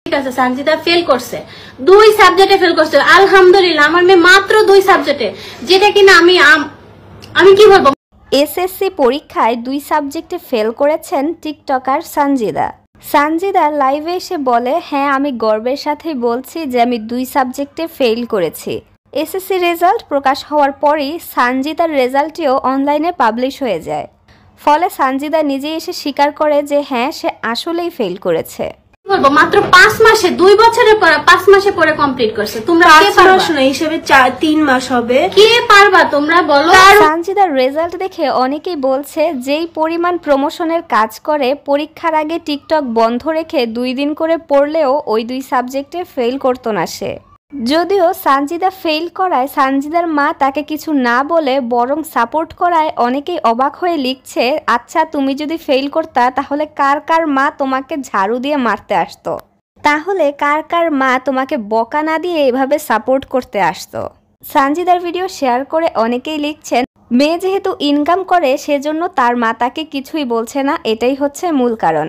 ঠিক আছে, সানজিদা ফেল করছে, 2 সাবজেক্টে ফেল করছে, আলহামদুলিল্লাহ। আমার মেয়ে মাত্র 2 সাবজেক্টে, যেটা কিনা আমি কি বলবো। এসএসসি পরীক্ষায় 2 সাবজেক্টে ফেল করেছেন টিকটকার সানজিদা। সানজিদা লাইভে এসে বলে, হ্যাঁ আমি গর্বের সাথেই বলছি যে আমি 2 সাবজেক্টে ফেল করেছি। এসএসসি রেজাল্ট প্রকাশ হওয়ার পরই সানজিদার রেজাল্টটিও অনলাইনে পাবলিশ হয়ে যায়। ফলে সানজিদা নিজেই এসে স্বীকার করে যে হ্যাঁ সে আসলেই ফেল করেছে। বলবো মাত্র 5 মাসে, 2 বছরের পর 5 মাসে পরে কমপ্লিট করছে। তোমরা কে পারবা না, হিসেবে 3 মাস হবে, কে পারবা তোমরা বলো। সানজিদার রেজাল্ট দেখে অনেকেই বলছে যেই পরিমাণ প্রমোশনের কাজ করে পরীক্ষার আগে টিকটক বন্ধ রেখে 2 দিন করে পড়লেও ওই 2 সাবজেক্টে ফেল করতো না সে। যদিও সানজিদা ফেল করায় সানজিদার মা তাকে কিছু না বলে বরং সাপোর্ট করায় অনেকেই অবাক হয়ে লিখছে, আচ্ছা তুমি যদি ফেল করতা তাহলে কার কার মা তোমাকে ঝাড়ু দিয়ে মারতে আসতো, তাহলে কার কার মা তোমাকে বকা না দিয়ে এভাবে সাপোর্ট করতে আসতো। সানজিদার ভিডিও শেয়ার করে অনেকেই লিখছেন, মেয়ে যেহেতু ইনকাম করে সেজন্য তার মা তাকে কিছুই বলছে না, এটাই হচ্ছে মূল কারণ।